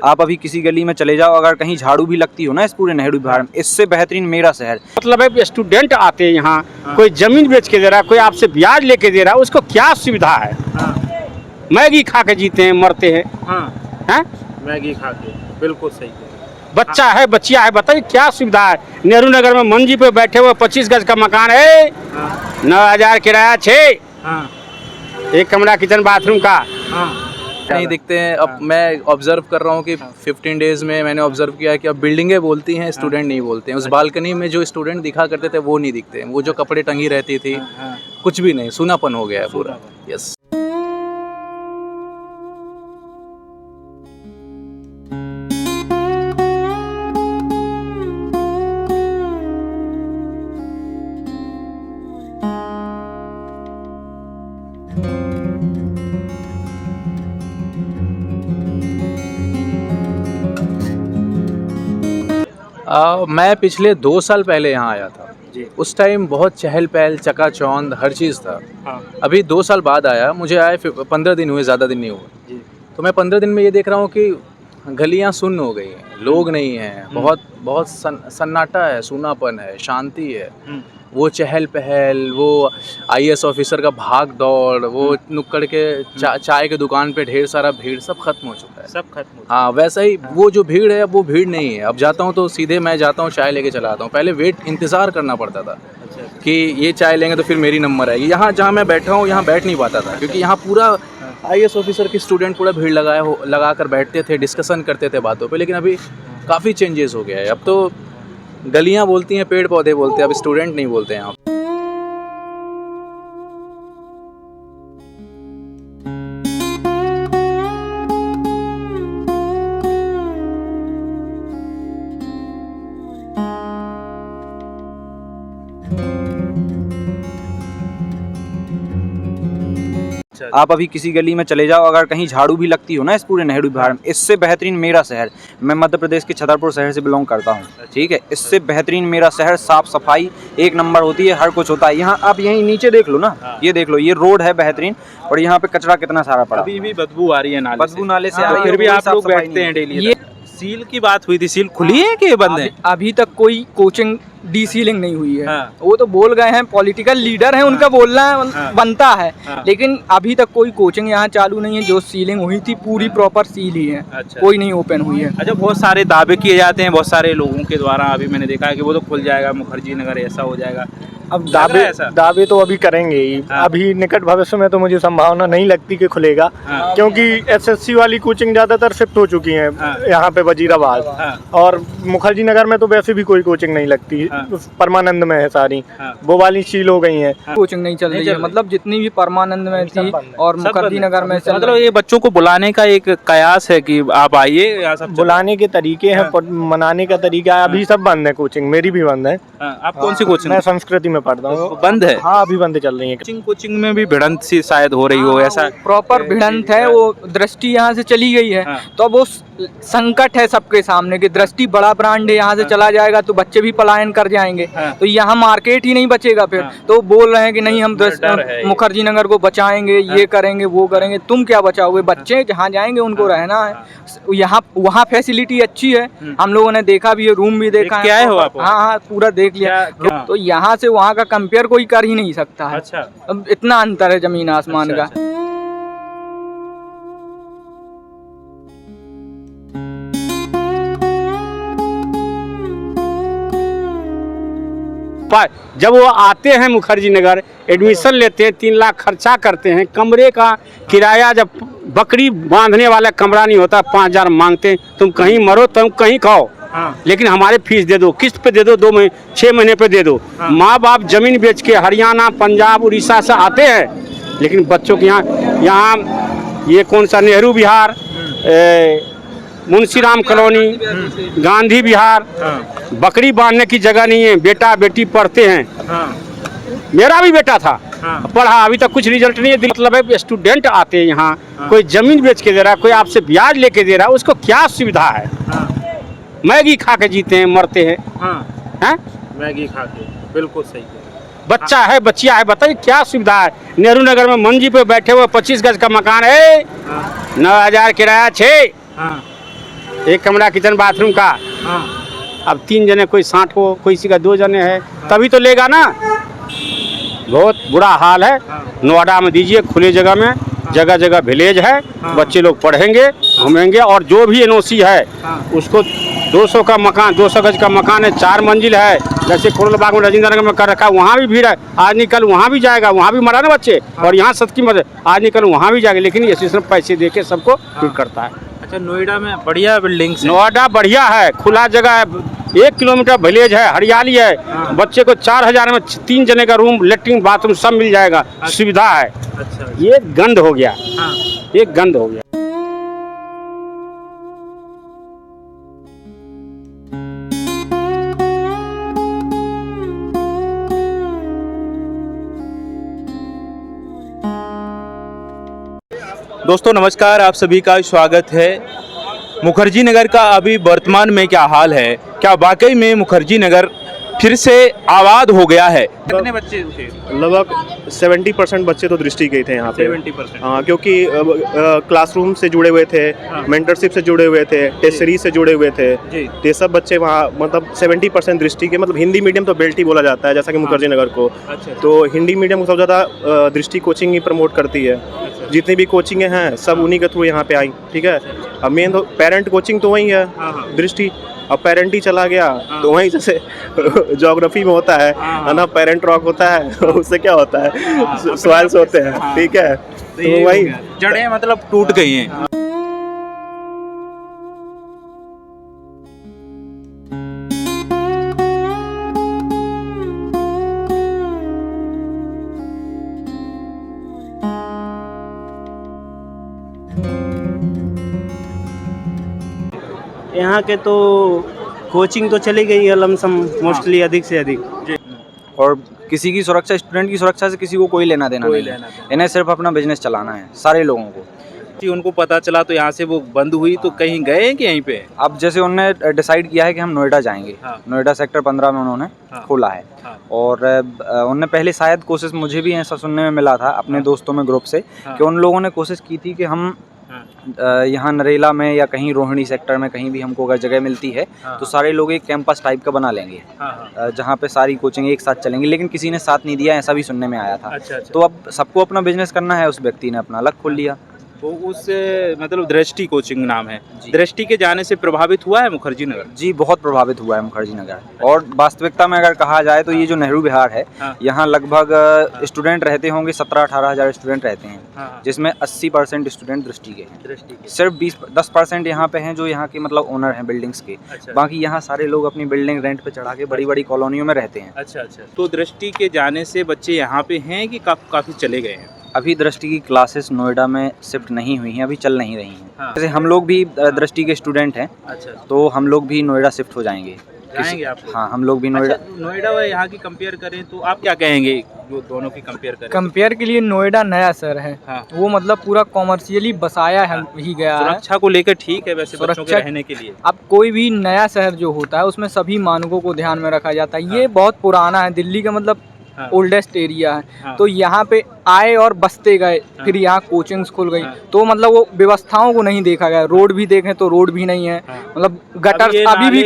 आप अभी किसी गली में चले जाओ, अगर कहीं झाड़ू भी लगती हो ना इस पूरे नेहरू विहार में, इससे बेहतरीन मेरा शहर। मतलब है स्टूडेंट आते हैं यहाँ, कोई जमीन बेच के दे रहा है, कोई आपसे ब्याज लेके दे रहा है, उसको क्या सुविधा है? मैगी खा के जीते हैं, मरते हैं। हैं? मैगी खा के, बिल्कुल सही। बच्चा है, बच्चिया है, बताइए क्या सुविधा है? नेहरू नगर में मंजी पे बैठे हुए 25 गज का मकान है, 9,000 किराया 6, एक कमरा किचन बाथरूम का। नहीं दिखते हैं। अब मैं ऑब्जर्व कर रहा हूँ कि 15 डेज में मैंने ऑब्जर्व किया कि अब बिल्डिंगें बोलती हैं, स्टूडेंट नहीं बोलते हैं। उस बालकनी में जो स्टूडेंट दिखा करते थे वो नहीं दिखते हैं, वो जो कपड़े टंगी रहती थी, कुछ भी नहीं, सूनापन हो गया है पूरा। यस। मैं पिछले 2 साल पहले यहाँ आया था जी। उस टाइम बहुत चहल पहल, चकाचौंध, हर चीज़ था। अभी 2 साल बाद आया, मुझे आए 15 दिन हुए, ज़्यादा दिन नहीं हुए। तो मैं 15 दिन में ये देख रहा हूँ कि गलियाँ सुन्न हो गई हैं, लोग नहीं हैं, बहुत सन्नाटा है, सूनापन है, शांति है। वो चहल पहल, वो IAS ऑफिसर का भाग दौड़, वो नुक्कड़ के चाय के दुकान पे ढेर सारा भीड़, सब खत्म हो चुका है। सब खत्म हो। हाँ, वैसा ही वो जो भीड़ है, अब वो भीड़ नहीं है। अब जाता हूँ तो सीधे मैं जाता हूँ, चाय लेके चला आता हूँ। पहले इंतज़ार करना पड़ता था कि ये चाय लेंगे तो फिर मेरी नंबर आएगी। यहाँ जहाँ मैं बैठा हूँ, यहाँ बैठ नहीं पाता था, क्योंकि यहाँ पूरा IAS ऑफिसर के स्टूडेंट पूरा भीड़ लगा कर बैठते थे, डिस्कशन करते थे बातों पे। लेकिन अभी काफ़ी चेंजेस हो गया है। अब तो गलियाँ बोलती हैं, पेड़ पौधे बोलते हैं, अब स्टूडेंट नहीं बोलते हैं यहाँ। आप अभी किसी गली में चले जाओ, अगर कहीं झाड़ू भी लगती हो ना इस पूरे नेहरू विहार में, इससे बेहतरीन मेरा शहर। मैं मध्य प्रदेश के छतरपुर शहर से बिलोंग करता हूँ, ठीक है। इससे बेहतरीन मेरा शहर, साफ सफाई एक नंबर होती है, हर कुछ होता है यहाँ। आप यहीं नीचे देख लो ना, ये देख लो, ये रोड है बेहतरीन, और यहाँ पे कचरा कितना सारा पड़ा। अभी भी बदबू आ रही है नाले से। बदबू नाले से तो फिर भी आप लोग बैठते हैं डेली। ये सील की बात हुई थी, सील खुली है कि बंद है? अभी तक कोई कोचिंग डीसीलिंग नहीं हुई है। हाँ। वो तो बोल गए हैं, पॉलिटिकल लीडर हैं, उनका बोलना बनता है। लेकिन अभी तक कोई कोचिंग यहाँ चालू नहीं है। जो सीलिंग हुई थी पूरी प्रॉपर सील ही है। अच्छा। कोई नहीं ओपन हुई है। अच्छा, बहुत सारे दावे किए जाते हैं बहुत सारे लोगों के द्वारा। अभी मैंने देखा है कि वो तो खुल जाएगा, मुखर्जी नगर ऐसा हो जाएगा। अब दावे तो अभी करेंगे ही। अभी निकट भविष्य में तो मुझे संभावना नहीं लगती कि खुलेगा, क्योंकि SSC वाली कोचिंग ज़्यादातर शिफ्ट हो चुकी हैं यहाँ पे वजीराबाद, और मुखर्जी नगर में तो वैसे भी कोई कोचिंग नहीं लगती, परमानंद में है सारी, वो वाली सील हो गई हैं। कोचिंग नहीं चल रही है, मतलब जितनी भी परमानंद में थी और मुखर्जी नगर में। मतलब ये बच्चों को बुलाने का एक कयास है कि आप आइए, यहाँ सब बुलाने के तरीके हैं, मनाने का तरीका है। अभी सब बंद है, कोचिंग मेरी भी बंद है। आप कौन सी कोचिंग? मैं संस्कृति में पढ़ता हूँ। बंद है? हाँ, अभी बंद चल रही है। कोचिंग में भी भिड़ंत सी शायद हो रही हो, ऐसा प्रॉपर भिड़ंत है। वो दृष्टि यहाँ से चली गई है, तो अब वो संकट है सबके सामने कि दृष्टि बड़ा ब्रांड है, यहाँ से चला जाएगा तो बच्चे भी पलायन कर जाएंगे, तो यहाँ मार्केट ही नहीं बचेगा फिर। तो बोल रहे हैं कि नहीं, हम मुखर्जी नगर को बचाएंगे, ये करेंगे, वो करेंगे। तुम क्या बचाओगे? बच्चे जहाँ जाएंगे उनको रहना है। यहाँ वहाँ फैसिलिटी अच्छी है, हम लोगों ने देखा भी है, रूम भी देखा है। क्या है? हाँ, पूरा देख लिया। तो यहाँ से वहाँ का कंपेयर कोई कर ही नहीं सकता है। अच्छा। अब इतना अंतर है जमीन आसमान का। जब वो आते हैं मुखर्जी नगर, एडमिशन लेते हैं, 3 लाख खर्चा करते हैं, कमरे का किराया, जब बकरी बांधने वाला कमरा नहीं होता, 5,000 मांगते हैं। तुम कहीं मरो, तुम कहीं खाओ, लेकिन हमारे फीस दे दो, किस्त पे दे दो, 6 महीने पे दे दो। माँ बाप जमीन बेच के हरियाणा, पंजाब, उड़ीसा से आते हैं, लेकिन बच्चों के यहाँ ये कौन सा नेहरू विहार, मुंशीराम कॉलोनी, गांधी विहार, बकरी बांधने की जगह नहीं है। बेटा बेटी पढ़ते हैं, मेरा भी बेटा था, पढ़ा, अभी तक कुछ रिजल्ट नहीं है। मतलब है स्टूडेंट आते हैं यहाँ, कोई जमीन बेच के दे रहा है, कोई आपसे ब्याज लेके दे रहा है, उसको क्या सुविधा है? मैगी खा के जीते हैं, मरते हैं। हैं? मैगी खा के, बिल्कुल सही। बच्चा है, बच्चिया है, बताइए क्या सुविधा है? नेहरू नगर में मंजी पे बैठे हुए 25 गज का मकान है, 9,000 किराया 6, एक कमरा किचन बाथरूम का। अब 3 जने कोई 60 हो, कोई किसी का 2 जने है, तभी तो लेगा ना। बहुत बुरा हाल है। नोएडा में दीजिए, खुले जगह में, जगह जगह विलेज है, बच्चे लोग पढ़ेंगे, घूमेंगे। और जो भी एनओसी है उसको 200 का मकान, 200 गज का मकान है, 4 मंजिल है, जैसे कोरलबाग में राजेंद्र नगर में कर रखा है, वहाँ भी भीड़ है। आज निकल वहाँ भी जाएगा, वहाँ भी मरा ना बच्चे, और यहाँ सत की मदद, आज निकल वहाँ भी जाएगा। लेकिन ये सिस्टम पैसे दे के सबको फिर करता है। अच्छा, नोएडा में बढ़िया बिल्डिंग्स, नोएडा बढ़िया है, खुला जगह है, 1 किलोमीटर विलेज है, हरियाली है। बच्चे को 4000 में 3 जने का रूम, लेटरिन, बाथरूम सब मिल जाएगा, सुविधा है। अच्छा, ये गंद हो गया, ये गंद हो गया। दोस्तों नमस्कार, आप सभी का स्वागत है। मुखर्जी नगर का अभी वर्तमान में क्या हाल है? क्या वाकई में मुखर्जी नगर फिर से आबाद हो गया है? कितने बच्चे थे? लगभग 70% बच्चे तो दृष्टि के थे यहाँ पे। 70%। हाँ, क्योंकि क्लासरूम से जुड़े हुए थे, मेंटरशिप से जुड़े हुए थे, टेस्ट सीरीज से जुड़े हुए थे। तो ये सब बच्चे वहाँ मतलब 70% दृष्टि के, मतलब हिंदी मीडियम तो बेल्ट ही बोला जाता है, जैसा कि मुखर्जी नगर को। तो हिंदी मीडियम को सबसे ज़्यादा दृष्टि कोचिंग ही प्रमोट करती है। जितनी भी कोचिंगें हैं सब उन्हीं के थ्रू यहाँ पे आई। ठीक है, अब मेन तो पेरेंट कोचिंग तो वही है, दृष्टि। अब पेरेंट ही चला गया तो वहीं जैसे ज्योग्राफी में होता है ना, पेरेंट रॉक होता है, उससे क्या होता है, सॉइल्स होते हैं। ठीक है, तो वही जड़ें मतलब टूट गई हैं। यहाँ के तो कोचिंग तो चली गई है लमसम, मोस्टली अधिक से अधिक। और किसी की सुरक्षा, स्टूडेंट की सुरक्षा से किसी को कोई लेना देना नहीं है। इन्हें सिर्फ अपना बिजनेस चलाना है, सारे लोगों को। उनको पता चला तो यहाँ से वो बंद हुई, तो कहीं गए कि यहीं पे? अब जैसे उन्होंने डिसाइड किया है कि हम नोएडा जाएंगे। नोएडा सेक्टर 15 में उन्होंने खोला है। और उन्होंने पहले शायद कोशिश, मुझे भी ऐसा सुनने में मिला था अपने दोस्तों में ग्रुप से, कि उन लोगों ने कोशिश की थी कि हम यहाँ नरेला में या कहीं रोहिणी सेक्टर में कहीं भी हमको अगर जगह मिलती है तो सारे लोग एक कैंपस टाइप का बना लेंगे, जहाँ पे सारी कोचिंग एक साथ चलेंगी। लेकिन किसी ने साथ नहीं दिया, ऐसा भी सुनने में आया था। तो अब सबको अपना बिजनेस करना है, उस व्यक्ति ने अपना अलग खोल लिया। तो उस मतलब दृष्टि कोचिंग नाम है, दृष्टि के जाने से प्रभावित हुआ है मुखर्जी नगर? जी, बहुत प्रभावित हुआ है मुखर्जी नगर। और वास्तविकता में अगर कहा जाए तो ये जो नेहरू विहार है, यहाँ लगभग स्टूडेंट रहते होंगे 17-18 हज़ार स्टूडेंट रहते हैं, जिसमें 80% स्टूडेंट दृष्टि के हैं। सिर्फ 10% यहाँ पे हैं जो यहाँ के मतलब ओनर हैं बिल्डिंग्स के। बाकी यहाँ सारे लोग अपनी बिल्डिंग रेंट पे चढ़ा के बड़ी बड़ी कॉलोनियों में रहते हैं। अच्छा। तो दृष्टि के जाने से बच्चे यहाँ पे हैं कि काफ़ी चले गए हैं? अभी दृष्टि की क्लासेस नोएडा में शिफ्ट नहीं हुई हैं, अभी चल नहीं रही हैं। जैसे हम लोग भी दृष्टि के स्टूडेंट हैं। अच्छा। तो हम लोग भी नोएडा शिफ्ट हो जाएंगे। आप? हाँ, हम लोग भी नोएडा। नोएडा व यहाँ की कंपेयर करें तो आप क्या कहेंगे, जो दोनों की कंपेयर करें? कंपेयर के लिए नोएडा नया शहर है। वो मतलब पूरा कॉमर्शियली बसाया है ही गया है। सुरक्षा को लेकर ठीक है वैसे बच्चों के रहने के लिए। अब कोई भी नया शहर जो होता है उसमें सभी मानकों को ध्यान में रखा जाता है। ये बहुत पुराना है, दिल्ली का मतलब ओल्डेस्ट एरिया है। तो यहाँ पे आए और बसते गए, फिर यहाँ कोचिंग्स खुल गई। तो मतलब वो व्यवस्थाओं को नहीं देखा गया। रोड भी देखें तो रोड भी नहीं है, मतलब गटर्स अभी भी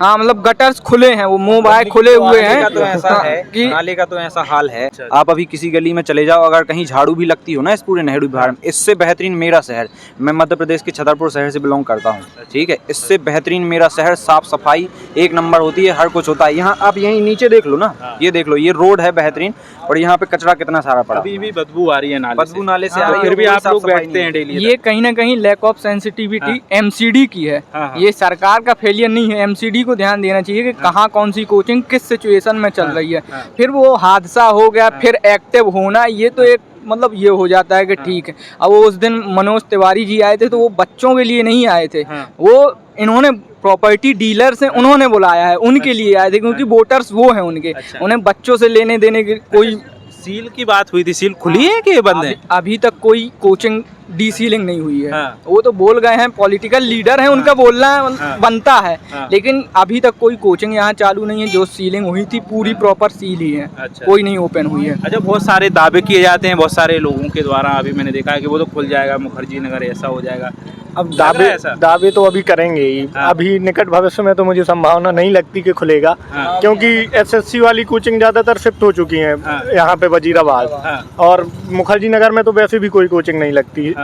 हाँ मतलब गटर्स खुले हैं, वो मुंह बाहर खुले हुए हैं। तो ऐसा है कि नाले का तो ऐसा हाल है, आप अभी किसी गली में चले जाओ, अगर कहीं झाड़ू भी लगती हो ना इस पूरे नेहरू विहार में, इससे बेहतरीन मेरा शहर, मैं मध्य प्रदेश के छतरपुर शहर से बिलोंग करता हूँ। ठीक है, इससे बेहतरीन मेरा शहर, साफ सफाई एक नंबर होती है, हर कुछ होता है। यहाँ आप यहीं नीचे देख लो ना, ये देख लो, ये रोड है बेहतरीन, और यहाँ पे कचरा कितना सारा पड़ा। अभी भी बदबू आ रही है नाले बदबू नाले से। फिर भी आप लोग बैठते हैं डेली। ये कहीं ना कहीं लैक ऑफ सेंसिटिविटी एमसीडी की है। ये सरकार का फेलियर नहीं है, एमसीडी को ध्यान देना चाहिए कि कहाँ कौन सी कोचिंग किस सिचुएशन में चल रही है। फिर वो हादसा हो गया, फिर एक्टिव होना, ये तो एक मतलब ये हो जाता है कि ठीक है। अब वो उस दिन मनोज तिवारी जी आए थे तो वो बच्चों के लिए नहीं आए थे, वो इन्होंने प्रॉपर्टी डीलर से उन्होंने बुलाया है, उनके लिए आए थे, क्योंकि वोटर्स वो हैं उनके। उन्हें बच्चों से लेने देने की कोई सील की बात हुई थी, सील खुली है कि बंद है? अभी तक कोई कोचिंग डी सीलिंग नहीं हुई है। वो तो बोल गए हैं, पॉलिटिकल लीडर हैं, उनका बोलना बनता है, लेकिन अभी तक कोई कोचिंग यहाँ चालू नहीं है। जो सीलिंग हुई थी पूरी प्रॉपर सील ही है। कोई नहीं ओपन हुई है। अच्छा, बहुत सारे दावे किए जाते हैं बहुत सारे लोगों के द्वारा, अभी मैंने देखा है कि वो तो खुल जाएगा मुखर्जी नगर, ऐसा हो जाएगा। अब लग रहा है ऐसा? दावे तो अभी करेंगे ही। अभी निकट भविष्य में तो मुझे संभावना नहीं लगती कि खुलेगा, क्योंकि एसएससी वाली कोचिंग ज्यादातर शिफ्ट हो चुकी हैं यहाँ पे वजीराबाद, और मुखर्जी नगर में तो वैसे भी कोई कोचिंग नहीं लगती,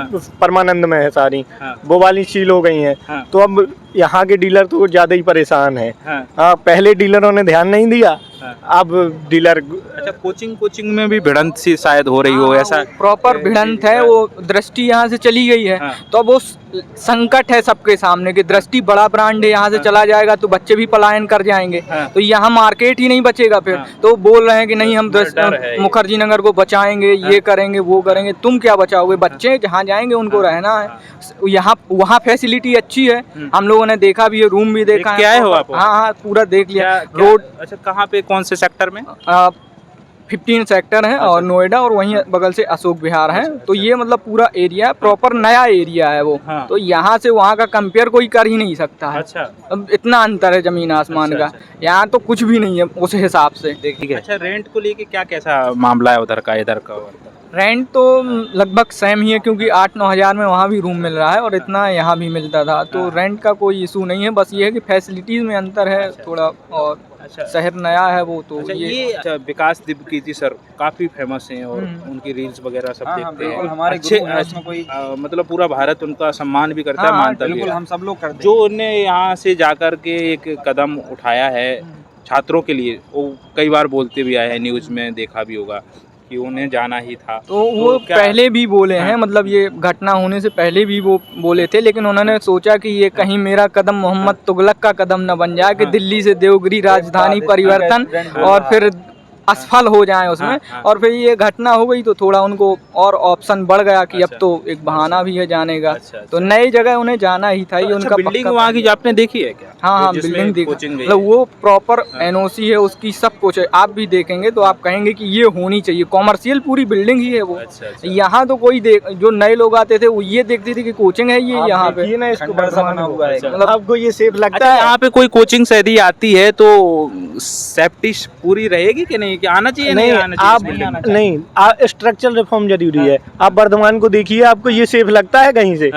परमानंद में है सारी, वो वाली सील हो गई हैं। तो अब यहाँ के डीलर तो ज्यादा ही परेशान है। पहले डीलरों ने ध्यान नहीं दिया, अब डीलर। अच्छा, कोचिंग में भी भिड़ंत सी शायद हो रही हो, ऐसा प्रॉपर भिड़ंत है, वो दृष्टि यहाँ से चली गई है। तो अब वो संकट है सबके सामने कि दृष्टि बड़ा ब्रांड है, यहाँ से चला जाएगा तो बच्चे भी पलायन कर जाएंगे, तो यहाँ मार्केट ही नहीं बचेगा फिर। तो बोल रहे हैं कि नहीं हम मुखर्जी नगर को बचाएंगे, ये करेंगे वो करेंगे। तुम क्या बचाओगे? बच्चे जहाँ जाएंगे उनको रहना है। यहाँ वहाँ फैसिलिटी अच्छी है, हम लोगों ने देखा भी है, रूम भी देखा है। क्या है हो आप? हाँ, पूरा देख लिया। रोड, अच्छा, कहाँ पे, कौन से सेक्टर में? 15 सेक्टर है और नोएडा, और वहीं बगल से अशोक विहार है। तो ये मतलब पूरा एरिया प्रॉपर नया एरिया है वो। तो यहाँ से वहाँ का कंपेयर कोई कर ही नहीं सकता है। अच्छा, अब इतना अंतर है जमीन आसमान का। यहाँ तो कुछ भी नहीं है उस हिसाब से। ठीक है। अच्छा, रेंट को लेके क्या कैसा मामला है उधर का, इधर का? रेंट तो लगभग सेम ही है, क्योंकि 8-9 हज़ार में वहाँ भी रूम मिल रहा है और इतना यहाँ भी मिलता था। तो रेंट का कोई इशू नहीं है, बस ये है कि फैसिलिटीज़ में अंतर है थोड़ा, और शहर नया है वो। तो अच्छा, ये विकास दिव्यकीर्ति सर काफी फेमस हैं और उनकी रील्स वगैरह सब देखते हैं। हमारे अच्छे, कोई मतलब पूरा भारत उनका सम्मान भी करता है, मानता भी है। हम सब लोग करते जो उन्हें यहाँ से जाकर के एक कदम उठाया है छात्रों के लिए, वो कई बार बोलते भी आए हैं, न्यूज में देखा भी होगा कि उन्हें जाना ही था। तो वो पहले भी बोले हैं, मतलब ये घटना होने से पहले भी वो बोले थे, लेकिन उन्होंने सोचा कि ये कहीं मेरा कदम मोहम्मद तुगलक का कदम न बन जाए कि दिल्ली से देवगिरी राजधानी परिवर्तन और फिर असफल हो जाए उसमें। और फिर ये घटना हो गई तो थोड़ा उनको और ऑप्शन बढ़ गया कि अब तो एक बहाना भी है जाने का। तो नई जगह उन्हें जाना ही था। ये उनका बिल्डिंग वहाँ की आपने देखी है क्या? हाँ, बिल्डिंग देखी, मतलब वो प्रॉपर एनओसी है उसकी, सब कुछ है। आप भी देखेंगे तो आप कहेंगे कि ये होनी चाहिए, कॉमर्शियल पूरी बिल्डिंग ही है वो। यहाँ तो कोई जो नए लोग आते थे वो ये देखते थे कि कोचिंग है ये यहाँ पे, मतलब आपको ये सेफ लगता है? यहाँ पे कोई कोचिंग से यदि आती है तो सेफ्टी पूरी रहेगी कि नहीं, कि आना चाहिए? नहीं, आप नहीं, स्ट्रक्चरल रिफॉर्म जरूरी है। आप वर्धमान को देखिए, आपको ये सेफ लगता है कहीं से?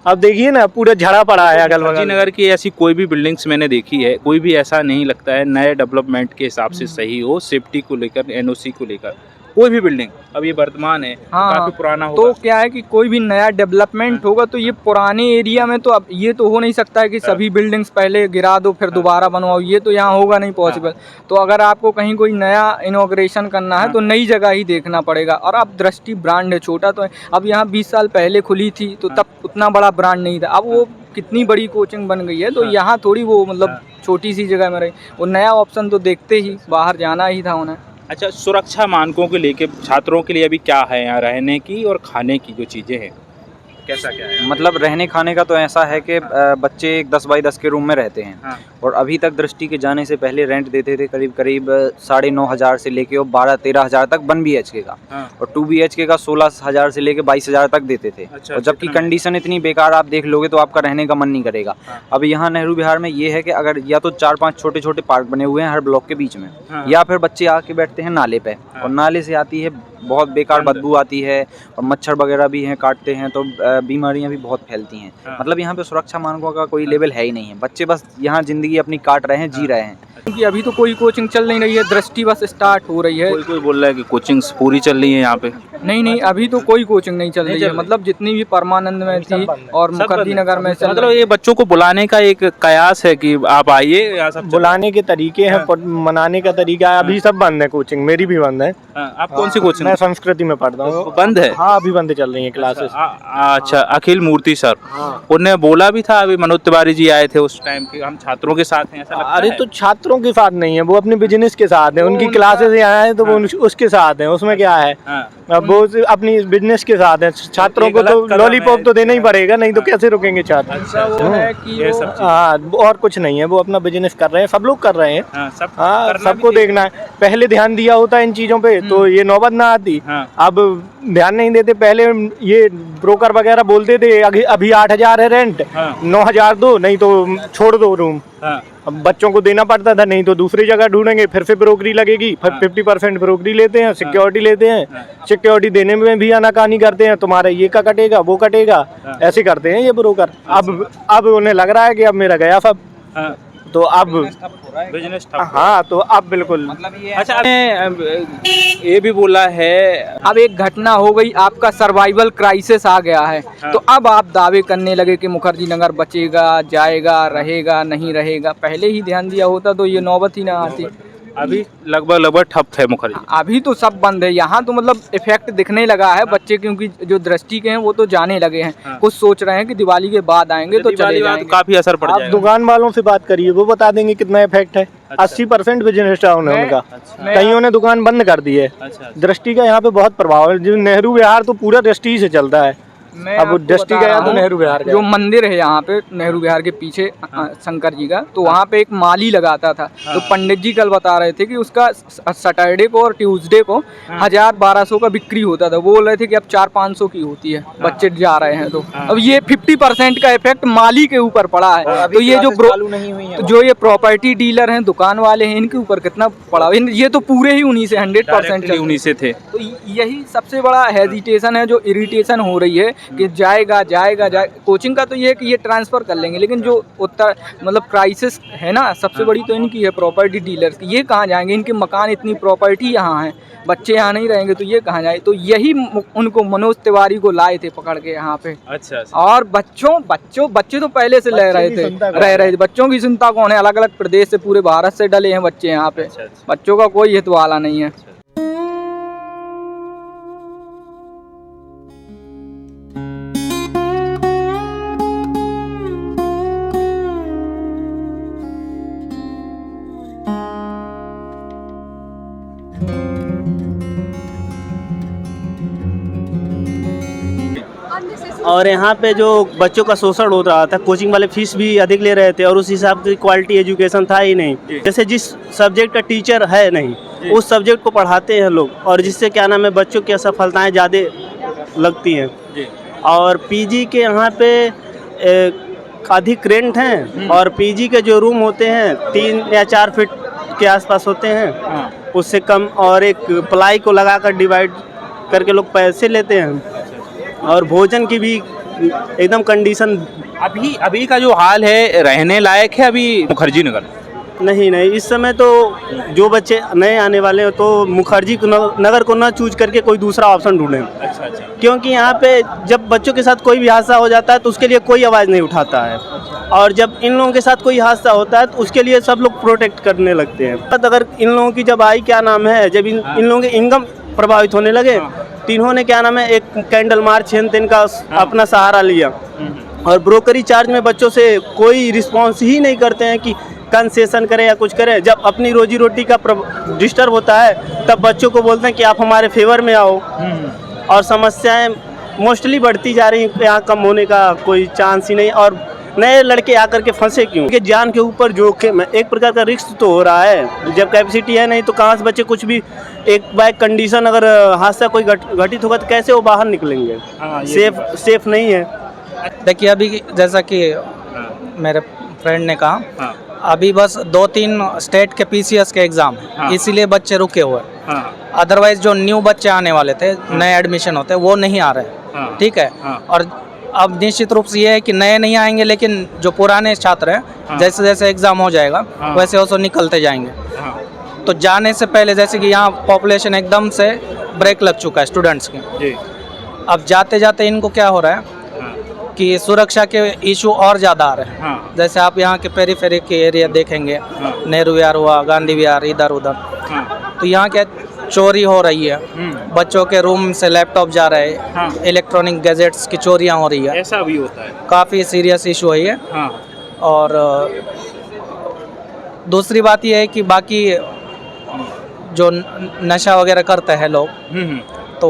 अब देखिए ना, पूरा झड़ा पड़ा है अगल बगल। नगर की ऐसी कोई भी बिल्डिंग्स मैंने देखी है, कोई भी ऐसा नहीं लगता है नए डेवलपमेंट के हिसाब से सही हो, सेफ्टी को लेकर, एनओसी को लेकर, कोई भी बिल्डिंग। अब ये वर्तमान है, काफी पुराना होगा। तो क्या है कि कोई भी नया डेवलपमेंट होगा तो ये पुराने एरिया में तो अब ये तो हो नहीं सकता है कि सभी बिल्डिंग्स पहले गिरा दो फिर दोबारा बनवाओ, ये तो यहाँ होगा नहीं पॉसिबल। तो अगर आपको कहीं कोई नया इनॉग्रेशन करना है तो नई जगह ही देखना पड़ेगा। और अब दृष्टि ब्रांड है, छोटा तो है। अब यहाँ 20 साल पहले खुली थी तो तब उतना बड़ा ब्रांड नहीं था, अब वो कितनी बड़ी कोचिंग बन गई है। तो यहाँ थोड़ी वो मतलब छोटी सी जगह में रही, वो नया ऑप्शन तो देखते ही बाहर जाना ही था उन्हें। अच्छा, सुरक्षा मानकों को लेके छात्रों के लिए अभी क्या है यहाँ रहने की और खाने की जो चीज़ें हैं, कैसा क्या है? मतलब रहने खाने का तो ऐसा है कि बच्चे 10 बाई 10 के रूम में रहते हैं। और अभी तक दृष्टि के जाने से पहले रेंट देते थे करीब 9,500 से लेके और 12-13 हज़ार तक 1 BHK का, और 2 BHK का 16,000 से लेके 22,000 तक देते थे। और जबकि कंडीशन इतनी बेकार आप देख लोगे तो आपका रहने का मन नहीं करेगा। अब यहाँ नेहरू विहार में ये है कि अगर या तो 4-5 छोटे छोटे पार्क बने हुए हैं हर ब्लॉक के बीच में, या फिर बच्चे आके बैठते हैं नाले पे, और नाले से आती है बहुत बेकार बदबू आती है, और मच्छर वगैरह भी हैं, काटते हैं तो बीमारियां भी बहुत फैलती हैं। मतलब यहाँ पे सुरक्षा मानकों का कोई लेवल है ही नहीं है। बच्चे बस यहाँ जिंदगी अपनी काट रहे हैं, जी रहे हैं। क्योंकि अभी तो कोई कोचिंग चल नहीं रही है, दृष्टि बस स्टार्ट हो रही है। कोई बोल रहा है कि कोचिंग्स पूरी चल रही है यहाँ पे। नहीं, अभी तो कोई कोचिंग नहीं चल रही है। मतलब जितनी भी परमानंद में थी और मुखर्जी नगर में, मतलब ये बच्चों को बुलाने का एक कयास है कि आप आइए, सब बुलाने के तरीके हैं, मनाने का तरीका है। अभी सब बंद है, कोचिंग मेरी भी बंद है। आप कौन सी कोचिंग? मैं संस्कृति में पढ़ता हूँ। बंद है? हाँ, अभी बंद चल रही है क्लासेस। अच्छा, अखिल मूर्ति सर उन्हें बोला भी था, अभी मनोज तिवारी जी आए थे उस टाइम के, हम छात्रों के साथ हैं, ऐसा लगता है? अरे तो छात्रों के साथ नहीं है, वो अपने बिजनेस के साथ है। उनकी क्लासेस यहाँ है तो वो उसके साथ है, उसमें क्या है? वो अपनी बिजनेस के साथ है। छात्रों को तो लॉलीपॉप तो देना ही पड़ेगा, नहीं तो कैसे रुकेंगे छात्र? हाँ, और कुछ नहीं है, वो अपना बिजनेस कर रहे हैं, सब लोग कर रहे हैं। हाँ, सबको देखना है। पहले ध्यान दिया होता इन चीजों पे तो ये नौबत ना आती। अब ध्यान नहीं देते। पहले ये ब्रोकर वगैरह बोलते थे अभी 8,000 है रेंट, 9,000 दो, नहीं तो छोड़ दो रूम। अब बच्चों को देना पड़ता था, नहीं तो दूसरी जगह ढूंढेंगे, फिर से ब्रोकरी लगेगी, फिर 50% ब्रोकरी लेते हैं, सिक्योरिटी लेते हैं, सिक्योरिटी देने में भी आनाकानी करते हैं, तुम्हारा ये का कटेगा वो कटेगा, ऐसे करते हैं ये ब्रोकर। अब उन्हें लग रहा है कि अब मेरा गया सब, तो अब बिजनेस हाँ, तो अब बिल्कुल अच्छा आपने ये भी बोला है अब एक घटना हो गई, आपका सर्वाइवल क्राइसिस आ गया है, तो अब आप दावे करने लगे कि मुखर्जी नगर बचेगा, जाएगा, रहेगा, नहीं रहेगा। पहले ही ध्यान दिया होता तो ये नौबत ही ना आती। अभी लगभग ठप है मुखर्जी। अभी तो सब बंद है यहाँ, तो मतलब इफेक्ट दिखने लगा है। बच्चे क्योंकि जो दृष्टि के हैं वो तो जाने लगे हैं, कुछ सोच रहे हैं कि दिवाली के बाद आएंगे तो चले जाएंगे। काफी असर पड़ आप जाएगा। दुकान वालों से बात करिए, वो बता देंगे कितना इफेक्ट है। 80% बिजनेस डाउन है उनका, कईयों ने दुकान बंद कर दी है। दृष्टि का यहाँ पे बहुत प्रभाव है। जो नेहरू विहार तो पूरा दृष्टि से चलता है। अब दृष्टि गया तो नेहरू विहार जो मंदिर है यहाँ पे नेहरू विहार के पीछे शंकर जी का, तो वहाँ पे एक माली लगाता था। तो पंडित जी कल बता रहे थे कि उसका सैटरडे को और ट्यूसडे को 1000-1200 का बिक्री होता था। वो बोल रहे थे कि अब 400-500 की होती है, बच्चे जा रहे हैं। तो अब ये 50% का इफेक्ट माली के ऊपर पड़ा है। तो ये जो ये प्रॉपर्टी डीलर हैं, दुकान वाले हैं, इनके ऊपर कितना पड़ा? ये तो पूरे ही उन्हीं से 100% उन्हीं से थे। तो यही सबसे बड़ा हेजिटेशन है, जो इरिटेशन हो रही है कि जाएगा। कोचिंग का तो ये है कि ये ट्रांसफ़र कर लेंगे, लेकिन जो उत्तर मतलब क्राइसिस है ना, सबसे बड़ी तो इनकी है, प्रॉपर्टी डीलर्स की। ये कहाँ जाएंगे? इनके मकान, इतनी प्रॉपर्टी यहाँ है, बच्चे यहाँ नहीं रहेंगे तो ये कहाँ जाए? तो यही उनको मनोज तिवारी को लाए थे पकड़ के यहाँ पे। अच्छा। और बच्चे तो पहले से रह रहे थे। बच्चों की चिंता कौन है? अलग अलग प्रदेश से, पूरे भारत से डले हैं बच्चे यहाँ पे। बच्चों का कोई हित वाला नहीं है। और यहाँ पे जो बच्चों का शोषण हो रहा था, कोचिंग वाले फीस भी अधिक ले रहे थे और उस हिसाब की क्वालिटी एजुकेशन था ही नहीं। जैसे जिस सब्जेक्ट का टीचर है नहीं, उस सब्जेक्ट को पढ़ाते हैं लोग, और जिससे क्या नाम है, बच्चों की असफलताएं ज़्यादा लगती हैं। और पीजी के यहाँ पे अधिक रेंट हैं, और पीजी के जो रूम होते हैं 3 या 4 फीट के आसपास होते हैं, उससे कम, और एक प्लाई को लगाकर डिवाइड करके लोग पैसे लेते हैं। और भोजन की भी एकदम कंडीशन अभी का जो हाल है, रहने लायक है अभी मुखर्जी नगर? नहीं, इस समय तो जो बच्चे नए आने वाले हैं तो मुखर्जी नगर को ना चूज करके कोई दूसरा ऑप्शन ढूंढें। अच्छा। क्योंकि यहाँ पे जब बच्चों के साथ कोई भी हादसा हो जाता है तो उसके लिए कोई आवाज़ नहीं उठाता है, और जब इन लोगों के साथ कोई हादसा होता है तो उसके लिए सब लोग प्रोटेक्ट करने लगते हैं। अगर इन लोगों की जब आई क्या नाम है, जब इन लोगों के इनकम प्रभावित होने लगे, तो इन्होंने क्या नाम है, एक कैंडल मार्च का अपना सहारा लिया, और ब्रोकरी चार्ज में बच्चों से कोई रिस्पॉन्स ही नहीं करते हैं कि कंसेशन करें या कुछ करें। जब अपनी रोजी रोटी का डिस्टर्ब होता है तब बच्चों को बोलते हैं कि आप हमारे फेवर में आओ, और समस्याएं मोस्टली बढ़ती जा रही हैं। यहाँ कम होने का कोई चांस ही नहीं, और नए लड़के आकर के फंसे क्यों? क्योंकि जान के ऊपर जोखिम है, एक प्रकार का रिस्क तो हो रहा है। जब कैपेसिटी है नहीं तो कहाँ से बच्चे कुछ भी, एक बाय कंडीशन अगर हादसा कोई घटित होगा तो कैसे वो बाहर निकलेंगे? सेफ नहीं है। देखिए, अभी जैसा कि मेरे फ्रेंड ने कहा, अभी बस 2-3 स्टेट के पीसीएस के एग्ज़ाम है, इसीलिए बच्चे रुके हुए हैं। अदरवाइज जो न्यू बच्चे आने वाले थे, नए एडमिशन होते, वो नहीं आ रहे। ठीक है। और अब निश्चित रूप से ये है कि नए नहीं आएंगे, लेकिन जो पुराने छात्र हैं, जैसे जैसे एग्ज़ाम हो जाएगा वैसे वैसे निकलते जाएंगे। तो जाने से पहले, जैसे कि यहाँ पॉपुलेशन एकदम से ब्रेक लग चुका है स्टूडेंट्स की, अब जाते जाते इनको क्या हो रहा है कि सुरक्षा के इशू और ज़्यादा आ रहे हैं। जैसे आप यहाँ के पेरीफेरी के एरिया देखेंगे, नेहरू विहार हुआ, गांधी विहार, इधर उधर, तो यहाँ क्या चोरी हो रही है, बच्चों के रूम से लैपटॉप जा रहे हैं, इलेक्ट्रॉनिक गैजेट्स की चोरियाँ हो रही है। ऐसा भी होता है, काफ़ी सीरियस इशू है ये। और दूसरी बात ये है कि बाकी जो नशा वगैरह करते हैं लोग, तो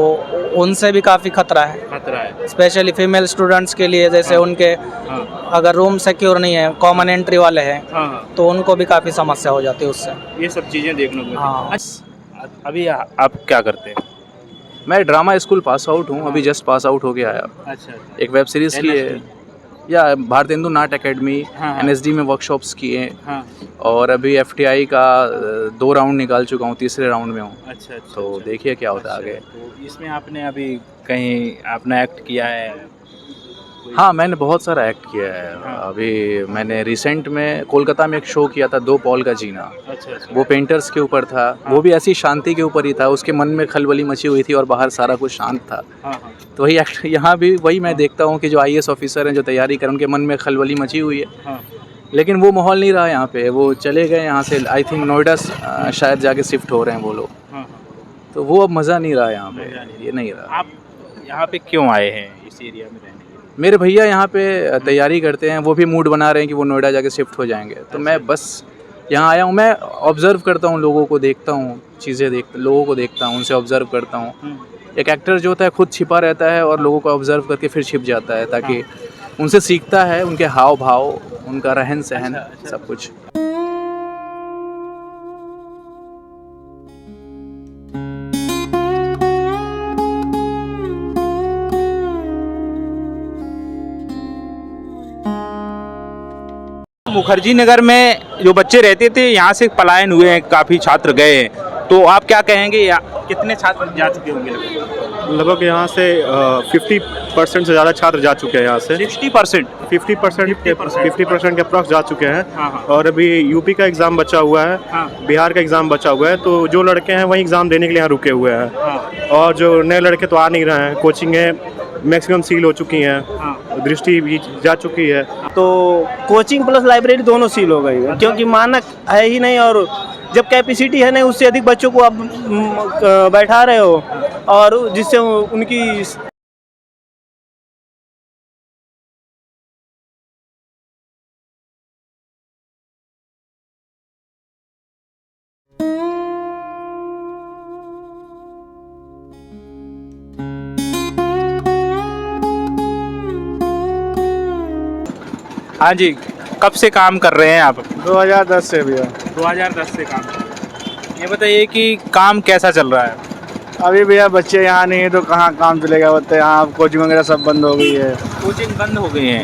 उनसे भी काफ़ी खतरा है, स्पेशली फीमेल स्टूडेंट्स के लिए। जैसे उनके अगर रूम सिक्योर नहीं है, कॉमन एंट्री वाले हैं, तो उनको भी काफ़ी समस्या हो जाती है उससे। ये सब चीज़ें देखने को। हाँ। अभी आप क्या करते हैं? मैं ड्रामा स्कूल पास आउट हूँ, अभी जस्ट पास आउट हो के आया। अच्छा। एक वेब सीरीज़ की है, या भारतेंदु नाट्य एकेडमी, NSD में वर्कशॉप्स किए, और अभी FTI का 2 राउंड निकाल चुका हूँ, तीसरे राउंड में हूँ। अच्छा, तो देखिए क्या होता है आगे। तो इसमें आपने अभी कहीं अपना एक्ट किया है? हाँ, मैंने बहुत सारा एक्ट किया है। अभी मैंने रिसेंट में कोलकाता में एक शो किया था, 2 पॉल का जीना। अच्छा। वो पेंटर्स के ऊपर था। वो भी ऐसी शांति के ऊपर ही था। उसके मन में खलबली मची हुई थी और बाहर सारा कुछ शांत था। तो वही एक्ट यहाँ भी वही मैं देखता हूँ कि जो IAS ऑफिसर हैं, जो तैयारी कर, उनके मन में खलबली मची हुई है। लेकिन वो माहौल नहीं रहा यहाँ पे। वो चले गए यहाँ से, आई थिंक नोएडा शायद जाके शिफ्ट हो रहे हैं वो लोग। तो वो अब मज़ा नहीं रहा यहाँ पे, ये नहीं रहा। आप यहाँ पे क्यों आए हैं इस एरिया में रहने? मेरे भैया यहाँ पे तैयारी करते हैं, वो भी मूड बना रहे हैं कि वो नोएडा जाके शिफ्ट हो जाएंगे। तो मैं बस यहाँ आया हूँ, मैं ऑब्ज़र्व करता हूँ, लोगों को देखता हूँ, लोगों को देखता हूँ, उनसे ऑब्ज़र्व करता हूँ। एक एक्टर जो होता है खुद छिपा रहता है और लोगों को ऑब्ज़र्व करके फिर छिप जाता है, ताकि उनसे सीखता है, उनके हाव भाव, उनका रहन सहन, सब कुछ। मुखर्जी नगर में जो बच्चे रहते थे, यहाँ से पलायन हुए हैं, काफ़ी छात्र गए हैं। तो आप क्या कहेंगे, कितने छात्र जा चुके होंगे? लगभग यहाँ से 50% से ज़्यादा छात्र जा चुके हैं यहाँ से। 60%? 50% के अप्रॉक्स जा चुके हैं। और अभी यूपी का एग्ज़ाम बचा हुआ है, बिहार का एग्ज़ाम बचा हुआ है। तो जो लड़के हैं वही एग्ज़ाम देने के लिए यहाँ रुके हुए हैं। और जो नए लड़के तो आ नहीं रहे हैं। कोचिंगें मैक्सिमम सील हो चुकी हैं, दृष्टि भी जा चुकी है। तो कोचिंग प्लस लाइब्रेरी दोनों सील हो गई है, क्योंकि मानक है ही नहीं। और जब कैपेसिटी है नहीं, उससे अधिक बच्चों को आप बैठा रहे हो, और जिससे उनकी हाँ जी, कब से काम कर रहे हैं आप? 2010 से भैया। 2010 से काम कर रहे हैं। ये बताइए कि काम कैसा चल रहा है? अभी भैया बच्चे यहाँ नहीं है तो कहाँ काम चलेगा, बोलते हैं यहाँ कोचिंग वगैरह सब बंद हो गई है। कोचिंग बंद हो गई है?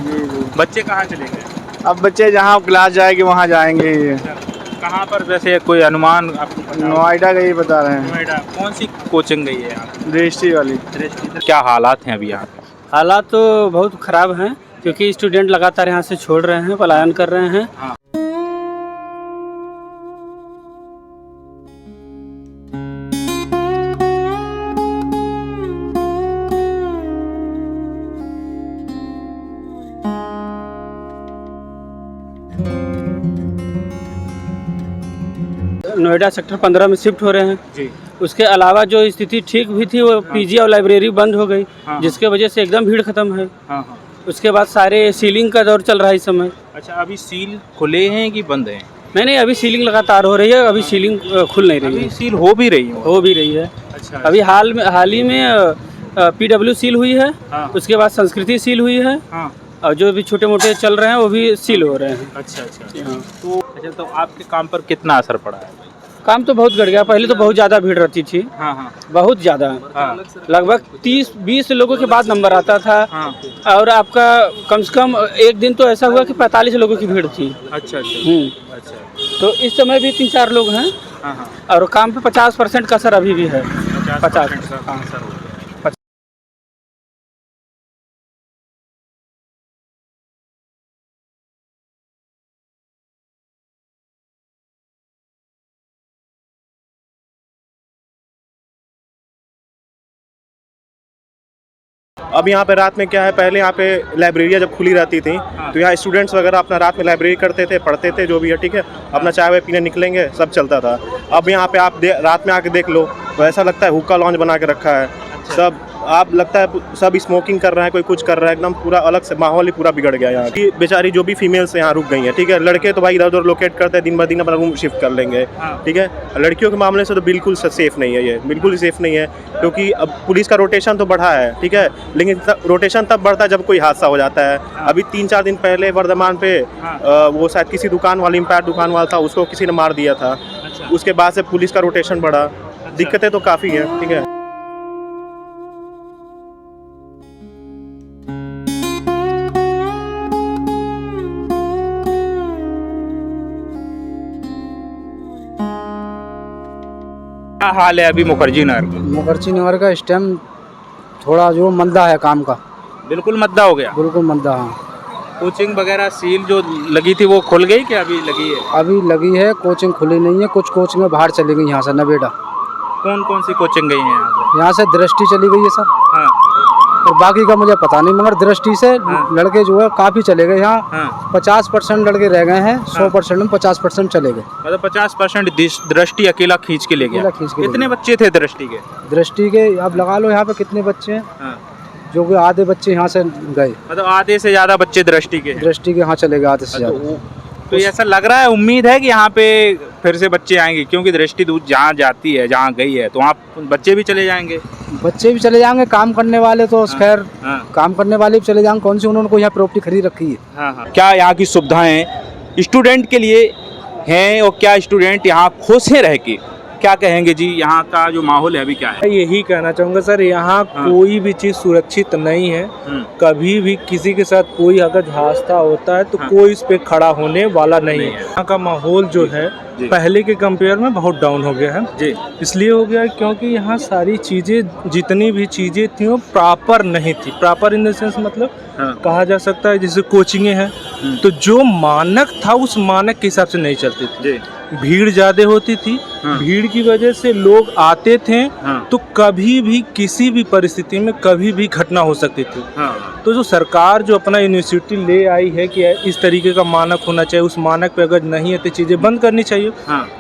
बच्चे कहाँ चले गए? अब बच्चे जहाँ क्लास जाएगी वहाँ जाएंगे। कहाँ पर, वैसे कोई अनुमान आपको पता? नोएडा का ही बता रहे हैं। नोएडा कौन सी कोचिंग गई है यहाँ? दृष्टि वाली। क्या हालात हैं अभी यहाँ पे? हालात तो बहुत ख़राब हैं, क्योंकि स्टूडेंट लगातार यहाँ से छोड़ रहे हैं, पलायन कर रहे हैं। नोएडा सेक्टर 15 में शिफ्ट हो रहे हैं जी। उसके अलावा जो स्थिति ठीक हुई थी, वो पीजी और लाइब्रेरी बंद हो गई, जिसके वजह से एकदम भीड़ खत्म है। उसके बाद सारे सीलिंग का दौर चल रहा है इस समय। अच्छा, अभी सील खुले हैं कि बंद हैं? नहीं, अभी सीलिंग लगातार हो रही है, अभी सीलिंग खुल नहीं रही है। सील हो भी रही है। अच्छा। अभी हाल ही में PW सील हुई है। उसके बाद संस्कृति सील हुई है। और जो भी छोटे मोटे चल रहे हैं वो भी सील हो रहे हैं। अच्छा। तो आपके काम पर कितना असर पड़ा है? काम तो बहुत घट गया। पहले तो बहुत ज़्यादा भीड़ रहती थी। बहुत ज़्यादा। लगभग 30-20 लोगों के बाद नंबर आता था। और आपका कम से कम एक दिन तो ऐसा हुआ कि 45 लोगों की भीड़ थी। अच्छा। तो इस समय भी 3-4 लोग हैं। और काम पे 50% का असर अभी भी है। 50% का असर। अब यहाँ पे रात में क्या है, पहले यहाँ पे लाइब्रेरियाँ जब खुली रहती थी तो यहाँ स्टूडेंट्स वगैरह अपना रात में लाइब्रेरी करते थे, पढ़ते थे, जो भी है, ठीक है, अपना चाय वाय पीने निकलेंगे, सब चलता था। अब यहाँ पे आप रात में आके देख लो तो ऐसा लगता है हुक्का लॉन्ज बना के रखा है। सब आप लगता है सब स्मोकिंग कर रहा है, कोई कुछ कर रहा है, एकदम पूरा अलग से माहौल ही पूरा बिगड़ गया यहाँ की। बेचारी जो भी फीमेल्स यहाँ रुक गई हैं, ठीक है। लड़के तो भाई इधर उधर लोकेट करते हैं, दिन ब दिन अपना रूम शिफ्ट कर लेंगे, ठीक है। लड़कियों के मामले से तो बिल्कुल सेफ़ नहीं है, ये बिल्कुल सेफ़ नहीं है, क्योंकि अब पुलिस का रोटेशन तो बढ़ा है, ठीक है, लेकिन रोटेशन तब बढ़ता है जब कोई हादसा हो जाता है। अभी 3-4 दिन पहले वर्धमान पे वो शायद किसी दुकान वाली इम्पैक्ट दुकान वाला था, उसको किसी ने मार दिया था। उसके बाद से पुलिस का रोटेशन बढ़ा। दिक्कतें तो काफ़ी हैं, ठीक है। क्या हाल है अभी मुखर्जी नगर का? मुखर्जी नगर का इस टाइम थोड़ा जो मंदा है काम का, बिल्कुल मद्दा हो गया। बिल्कुल मंदा। हाँ, कोचिंग वगैरह सील जो लगी थी वो खुल गई कि अभी लगी है? अभी लगी है, कोचिंग खुली नहीं है। कुछ कोचिंग बाहर चली गई यहाँ से नवेड़ा। कौन कौन सी कोचिंग गई है यहाँ से दृष्टि चली गई है सर, हाँ। और बाकी का मुझे पता नहीं, मगर दृष्टि से लड़के जो है काफ़ी चले गए यहाँ। हाँ। 50% लड़के रह गए हैं, 100% में 50% चले गए। मतलब 50% दृष्टि अकेला खींच के ले गया। अकेला खींच के ले कितने बच्चे थे दृष्टि के? दृष्टि के अब लगा लो यहाँ पे कितने बच्चे हैं, हाँ। जो कि आधे बच्चे यहाँ से गए। मतलब आधे से ज्यादा बच्चे दृष्टि के हैं। दृष्टि के यहाँ चले गए आधे से ज़्यादा। तो ऐसा लग रहा है, उम्मीद है कि यहाँ पे फिर से बच्चे आएंगे, क्योंकि दृष्टि दूर जहाँ जाती है, जहाँ गई है, तो वहाँ बच्चे भी चले जाएंगे। बच्चे भी चले जाएंगे, काम करने वाले तो खैर काम करने वाले भी चले जाएंगे। कौन सी उन्होंने को यहाँ प्रॉपर्टी खरीद रखी है। क्या यहाँ की सुविधाएं स्टूडेंट के लिए हैं और क्या स्टूडेंट यहाँ खुश हैं रह के? क्या कहेंगे जी, यहाँ का जो माहौल है अभी क्या है? यही कहना चाहूँगा सर, यहाँ कोई भी चीज़ सुरक्षित नहीं है। कभी भी किसी के साथ कोई अगर हादसा होता है तो कोई इस पे खड़ा होने वाला नहीं है। यहाँ का माहौल जो है पहले के कंपेयर में बहुत डाउन हो गया है जी। इसलिए हो गया क्योंकि यहाँ सारी चीज़ें, जितनी भी चीज़ें थी वो प्रॉपर नहीं थी। प्रॉपर इन द सेंस मतलब कहा जा सकता है जैसे कोचिंगें हैं, तो जो मानक था उस मानक के हिसाब से नहीं चलती थी। भीड़ ज़्यादा होती थी, भीड़ की वजह से लोग आते थे, तो कभी भी किसी भी परिस्थिति में कभी भी घटना हो सकती थी। तो जो सरकार जो अपना यूनिवर्सिटी ले आई है कि इस तरीके का मानक होना चाहिए, उस मानक पे अगर नहीं है तो चीज़ें बंद करनी चाहिए।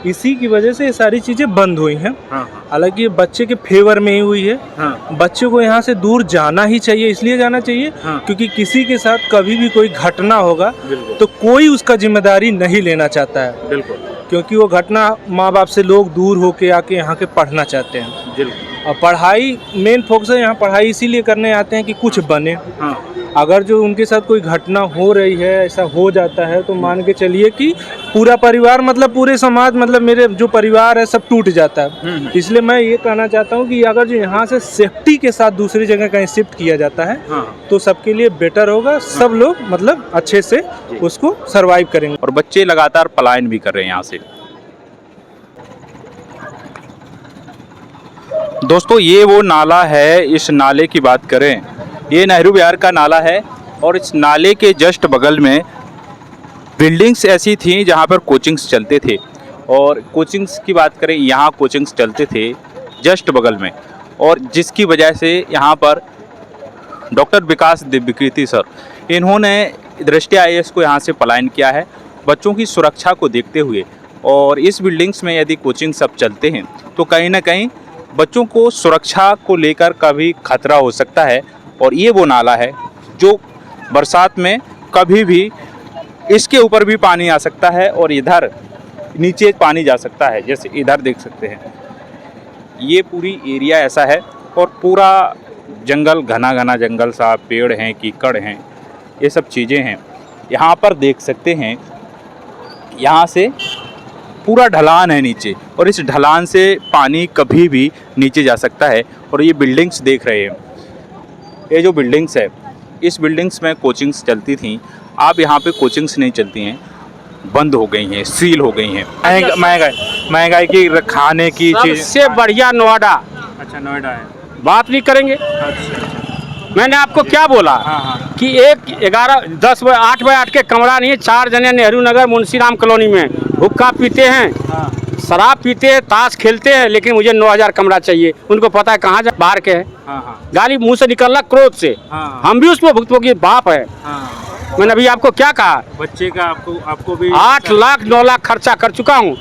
इसी की वजह से ये सारी चीज़ें बंद हुई हैं। हालांकि ये बच्चे के फेवर में ही हुई है। बच्चे को यहाँ से दूर जाना ही चाहिए, इसलिए जाना चाहिए क्योंकि किसी के साथ कभी भी कोई घटना होगा तो कोई उसका जिम्मेदारी नहीं लेना चाहता है। बिल्कुल, क्योंकि वो घटना माँ बाप से लोग दूर होके आके यहाँ के पढ़ना चाहते हैं। और पढ़ाई मेन फोकस है, यहाँ पढ़ाई इसीलिए करने आते हैं कि कुछ बने। अगर जो उनके साथ कोई घटना हो रही है, ऐसा हो जाता है, तो मान के चलिए कि पूरा परिवार मतलब पूरे समाज मतलब मेरे जो परिवार है सब टूट जाता है। इसलिए मैं ये कहना चाहता हूँ कि अगर जो यहाँ से सेफ्टी के साथ दूसरी जगह कहीं शिफ्ट किया जाता है तो सबके लिए बेटर होगा। सब लोग मतलब अच्छे से उसको सर्वाइव करेंगे। और बच्चे लगातार पलायन भी कर रहे हैं यहाँ से। दोस्तों, ये वो नाला है, इस नाले की बात करें, ये नेहरू विहार का नाला है और इस नाले के जस्ट बगल में बिल्डिंग्स ऐसी थी जहाँ पर कोचिंग्स चलते थे। और कोचिंग्स की बात करें, यहाँ कोचिंग्स चलते थे जस्ट बगल में, और जिसकी वजह से यहाँ पर डॉक्टर विकास दिव्यकीर्ति सर, इन्होंने दृष्टि IAS को यहाँ से पलायन किया है बच्चों की सुरक्षा को देखते हुए। और इस बिल्डिंग्स में यदि कोचिंग सब चलते हैं तो कहीं ना कहीं बच्चों को सुरक्षा को लेकर कभी खतरा हो सकता है। और ये वो नाला है जो बरसात में कभी भी इसके ऊपर भी पानी आ सकता है और इधर नीचे पानी जा सकता है। जैसे इधर देख सकते हैं, ये पूरी एरिया ऐसा है और पूरा जंगल, घना घना जंगल सा, पेड़ हैं, कीकड़ हैं, ये सब चीज़ें हैं। यहाँ पर देख सकते हैं, यहाँ से पूरा ढलान है नीचे और इस ढलान से पानी कभी भी नीचे जा सकता है। और ये बिल्डिंग्स देख रहे हैं, ये जो बिल्डिंग्स है, इस बिल्डिंग्स में कोचिंग्स चलती थी। अब यहाँ पे कोचिंग्स नहीं चलती हैं, बंद हो गई हैं, सील हो गई हैं। महंगाई की खाने की चीज़ सबसे बढ़िया नोएडा। अच्छा, नोएडा है, बात नहीं करेंगे। मैंने आपको क्या बोला कि एक 10 बाय 8 बाय 8 के कमरा नहीं है, 4 जने नेहरू नगर मुंशीराम कॉलोनी में हुक्का पीते हैं, शराब पीते हैं, ताश खेलते हैं, लेकिन मुझे 9000 कमरा चाहिए। उनको पता है कहाँ बाहर के है। गाली मुंह से निकलना क्रोध से। हम भी उसमें भुगतभोगी बाप है। मैंने अभी आपको क्या कहा, बच्चे का आपको भी 8 लाख 9 लाख खर्चा कर चुका हूँ।